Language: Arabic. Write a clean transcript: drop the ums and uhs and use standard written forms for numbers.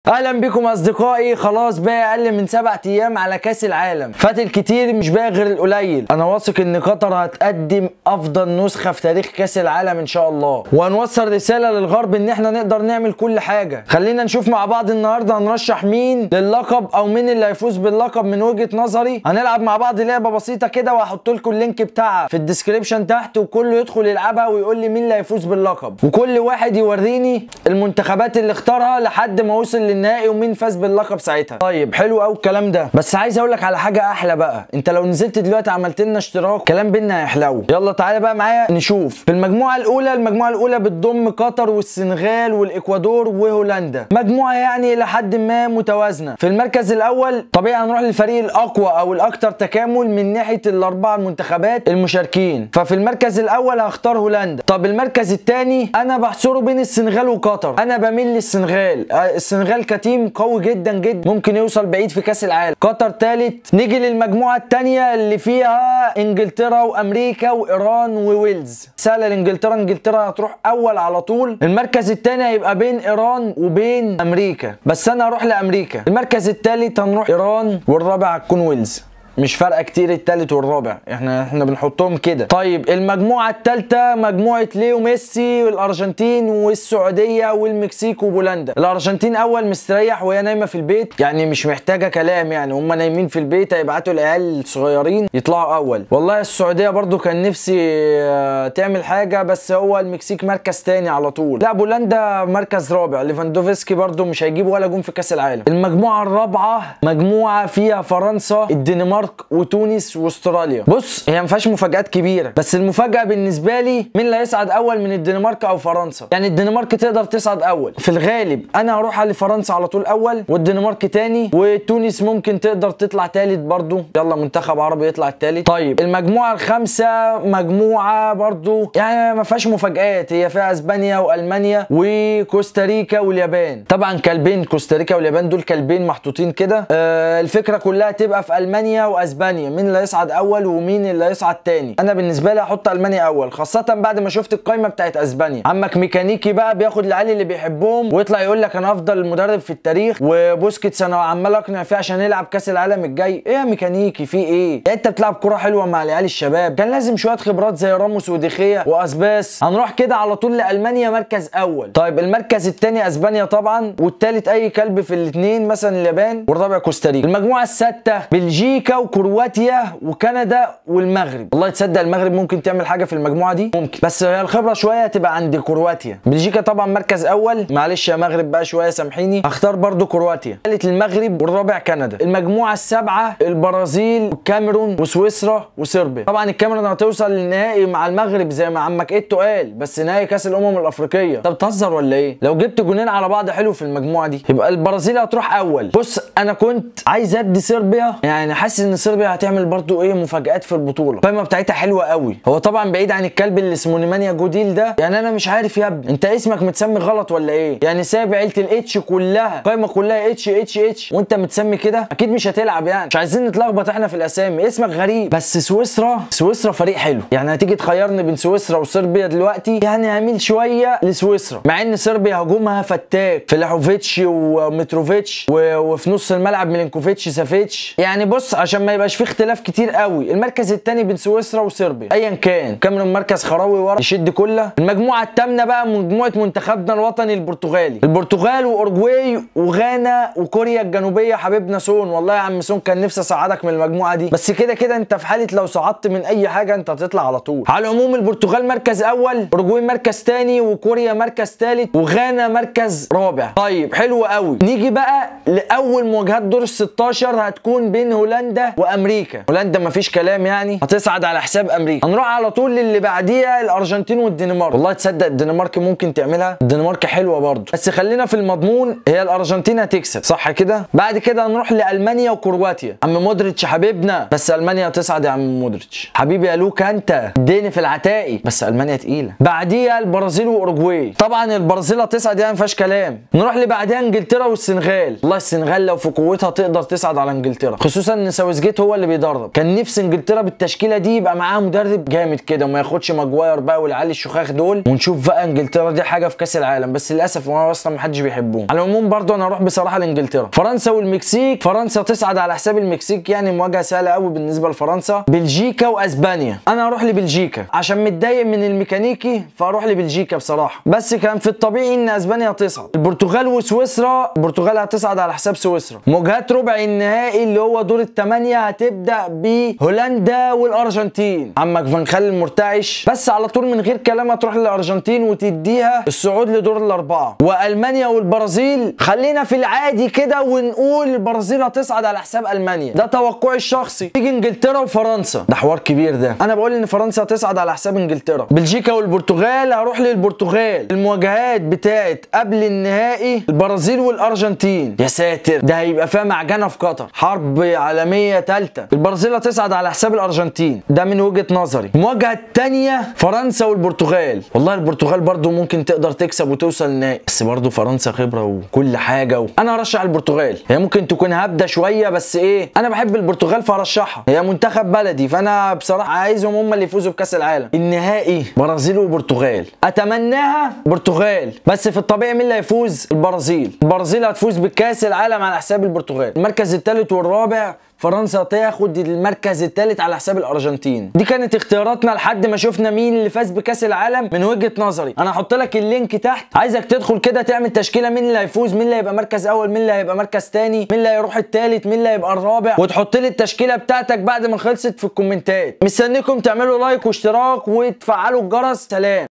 اهلا بكم اصدقائي. خلاص بقى اقل من 7 ايام على كاس العالم، فات الكتير مش بقى غير القليل. انا واثق ان قطر هتقدم افضل نسخه في تاريخ كاس العالم ان شاء الله، وهنوصل رساله للغرب ان احنا نقدر نعمل كل حاجه. خلينا نشوف مع بعض النهارده هنرشح مين للقب او مين اللي هيفوز باللقب. من وجهه نظري هنلعب مع بعض لعبه بسيطه كده، وهحط لكم اللينك بتاعها في الديسكريبشن تحت، وكله يدخل يلعبها ويقول لي مين اللي هيفوز باللقب، وكل واحد يوريني المنتخبات اللي اختارها لحد ما وصل للنهائي ومين فاز باللقب ساعتها. طيب حلو قوي الكلام ده، بس عايز اقول لك على حاجه احلى بقى. انت لو نزلت دلوقتي عملت لنا اشتراك كلام بينا هيحلو. يلا تعالى بقى معايا نشوف في المجموعه الاولى بتضم قطر والسنغال والاكوادور وهولندا، مجموعه يعني الى حد ما متوازنه. في المركز الاول طبيعي هنروح للفريق الاقوى او الاكثر تكامل من ناحيه الاربعه المنتخبات المشاركين، ففي المركز الاول هختار هولندا. طب المركز الثاني انا بحصره بين السنغال وقطر، انا بميل للسنغال. السنغال كتيم قوي جدا جدا، ممكن يوصل بعيد في كاس العالم. قطر ثالث. نيجي للمجموعه الثانيه اللي فيها انجلترا وامريكا وايران وويلز. سهله لانجلترا، انجلترا هتروح اول على طول. المركز الثاني هيبقى بين ايران وبين امريكا، بس انا هروح لامريكا. المركز الثالث هنروح ايران، والرابع هتكون ويلز. مش فارقه كتير التالت والرابع، احنا بنحطهم كده. طيب المجموعه الثالثه مجموعه ليو ميسي والارجنتين والسعوديه والمكسيك وبولندا. الارجنتين اول مستريح وهي نايمه في البيت، يعني مش محتاجه كلام، يعني هم نايمين في البيت هيبعتوا العيال الصغيرين يطلعوا اول. والله السعوديه برضو كان نفسي تعمل حاجه، بس هو المكسيك مركز ثاني على طول. لا بولندا مركز رابع، ليفاندوفسكي برضو مش هيجيب ولا جون في كاس العالم. المجموعه الرابعه مجموعه فيها فرنسا، الدنمارك وتونس واستراليا. بص هي ما فيهاش مفاجآت كبيره، بس المفاجاه بالنسبه لي مين اللي هيصعد اول من الدنمارك او فرنسا. يعني الدنمارك تقدر تصعد اول في الغالب، انا هروح على فرنسا على طول اول، والدنمارك تاني، وتونس ممكن تقدر تطلع تالت برضو. يلا منتخب عربي يطلع التالت. طيب المجموعه الخامسه مجموعه برضو يعني ما فيهاش مفاجآت، هي فيها اسبانيا والمانيا وكوستاريكا واليابان. طبعا كلبين كوستاريكا واليابان دول كلبين محطوطين كده. الفكره كلها تبقى في المانيا واسبانيا، مين اللي هيصعد اول ومين اللي هيصعد تاني. انا بالنسبه لي هحط المانيا اول، خاصه بعد ما شفت القايمه بتاعت اسبانيا. عمك ميكانيكي بقى بياخد العيال اللي بيحبهم ويطلع يقول لك انا افضل مدرب في التاريخ، وبوسكيتس انا عمال اقنع فيه عشان يلعب كاس العالم الجاي. ايه يا ميكانيكي في ايه؟ يعني انت بتلعب كوره حلوه مع العيال الشباب، كان لازم شويه خبرات زي راموس وديخيا واسباس. هنروح كده على طول لالمانيا مركز اول. طيب المركز الثاني اسبانيا طبعا، والثالث اي كلب في الاثنين مثلا اليابان، والرابع كوستاريكا. المجموعه السادسه بلجيكا وكرواتيا وكندا والمغرب. والله تصدق المغرب ممكن تعمل حاجه في المجموعه دي، ممكن، بس هي الخبره شويه هتبقى عند كرواتيا. بلجيكا طبعا مركز اول، معلش يا مغرب بقى شويه سامحيني، هختار برضو كرواتيا. ثالث المغرب والرابع كندا. المجموعه السابعه البرازيل والكاميرون وسويسرا وصربيا. طبعا الكاميرون هتوصل للنهائي مع المغرب زي ما عمك ايتو قال، بس نهائي كاس الامم الافريقيه. طب بتهزر ولا ايه؟ لو جبت جونين على بعض حلو في المجموعه دي يبقى البرازيل هتروح اول. بص انا كنت عايز ادي صربيا، يعني حاسس ان صربيا هتعمل برضو ايه مفاجآت في البطوله. القائمه بتاعتها حلوه قوي. هو طبعا بعيد عن الكلب اللي اسمه نيمانيا جوديل ده، يعني انا مش عارف يا ابني انت اسمك متسمي غلط ولا ايه؟ يعني سايب عيله الاتش كلها، القائمه كلها اتش اتش اتش وانت متسمي كده، اكيد مش هتلعب. يعني مش عايزين نتلخبط احنا في الاسامي، اسمك غريب. بس سويسرا فريق حلو، يعني هتيجي تخيرني بين سويسرا وصربيا دلوقتي، يعني هميل شويه لسويسرا، مع ان صربيا هجومها فتاك، فلاحوفيتش ومتروفيتش وفي نص الملعب ميلينكوفيتش سافيتش. يعني بص عشان ما يبقاش في اختلاف كتير قوي، المركز الثاني بين سويسرا وصربيا ايا كان، كاميرون مركز خراوي ورا يشد كله. المجموعه الثامنه بقى مجموعه منتخبنا الوطني البرتغالي، البرتغال واورجواي وغانا وكوريا الجنوبيه. حبيبنا سون، والله يا عم سون كان نفسي اصعدك من المجموعه دي، بس كده كده انت في حاله لو صعدت من اي حاجه انت هتطلع على طول. على العموم البرتغال مركز اول، اورجواي مركز ثاني، وكوريا مركز ثالث، وغانا مركز رابع. طيب حلو قوي. نيجي بقى لاول مواجهات دور ال 16 هتكون بين هولندا وامريكا. هولندا مفيش كلام يعني هتصعد على حساب امريكا. هنروح على طول للي بعديها الارجنتين والدنمارك. والله تصدق الدنمارك ممكن تعملها، الدنمارك حلوه برضه، بس خلينا في المضمون، هي الارجنتين هتكسب صح كده. بعد كده هنروح لالمانيا وكرواتيا. عم مودريتش حبيبنا، بس المانيا هتصعد يا عم مودريتش حبيبي يا لوكا، انت اديني في العتاقي، بس المانيا تقيله. بعديها البرازيل واوروجواي، طبعا البرازيل هتصعد يعني ما فيهاش كلام. نروح لبعديها انجلترا والسنغال. والله السنغال لو في قوتها تقدر تصعد على انجلترا، خصوصا ان ساوثجيت هو اللي بيدرب. كان نفسي انجلترا بالتشكيله دي يبقى معاها مدرب جامد كده وما ياخدش ماجواير بقى والعيال الشخاخ دول، ونشوف بقى انجلترا دي حاجه في كاس العالم. بس للاسف هو اصلا ما حدش بيحبهم. على العموم برضو انا اروح بصراحه لانجلترا. فرنسا والمكسيك، فرنسا تصعد على حساب المكسيك، يعني مواجهه سهله قوي بالنسبه لفرنسا. بلجيكا واسبانيا، انا اروح لبلجيكا عشان متضايق من الميكانيكي فاروح لبلجيكا بصراحه. بس كان في الطبيعي ان اسبانيا تصعد. البرتغال وسويسرا، البرتغال هتصعد على حساب سويسرا. مواجهات ربع النهائي اللي هو دور الثمانيه هتبدا بهولندا والارجنتين. عمك فان خال المرتعش، بس على طول من غير كلام هتروح للارجنتين وتديها الصعود لدور الاربعه. والمانيا والبرازيل، خلينا في العادي كده ونقول البرازيل هتصعد على حساب المانيا، ده توقعي الشخصي. تيجي انجلترا وفرنسا، ده حوار كبير ده. انا بقول ان فرنسا هتصعد على حساب انجلترا. بلجيكا والبرتغال، هروح للبرتغال. المواجهات بتاعت قبل النهائي البرازيل والارجنتين، يا ساتر ده هيبقى فيها معجنه في قطر، حرب عالميه ثالثه. البرازيل هتصعد على حساب الارجنتين، ده من وجهه نظري. المواجهه الثانيه فرنسا والبرتغال، والله البرتغال برضو ممكن تقدر تكسب وتوصل النهائي، بس برضو فرنسا خبره وكل حاجه انا ارشح البرتغال. هي ممكن تكون هبده شويه بس ايه، انا بحب البرتغال فارشحها، هي منتخب بلدي، فانا بصراحه عايزهم هم اللي يفوزوا بكاس العالم. النهائي برازيل وبرتغال، اتمناها برتغال، بس في الطبيعي مين اللي هيفوز؟ البرازيل. البرازيل هتفوز بكاس العالم على حساب البرتغال. المركز الثالث والرابع فرنسا تاخد المركز الثالث على حساب الارجنتين. دي كانت اختياراتنا لحد ما شفنا مين اللي فاز بكاس العالم من وجهه نظري. انا هحط لك اللينك تحت، عايزك تدخل كده تعمل تشكيله مين اللي هيفوز، مين اللي هيبقى مركز اول، مين اللي هيبقى مركز ثاني، مين اللي هيروح الثالث، مين اللي هيبقى الرابع، وتحط لي التشكيله بتاعتك بعد ما خلصت في الكومنتات. مستنيكم تعملوا لايك واشتراك وتفعلوا الجرس. سلام.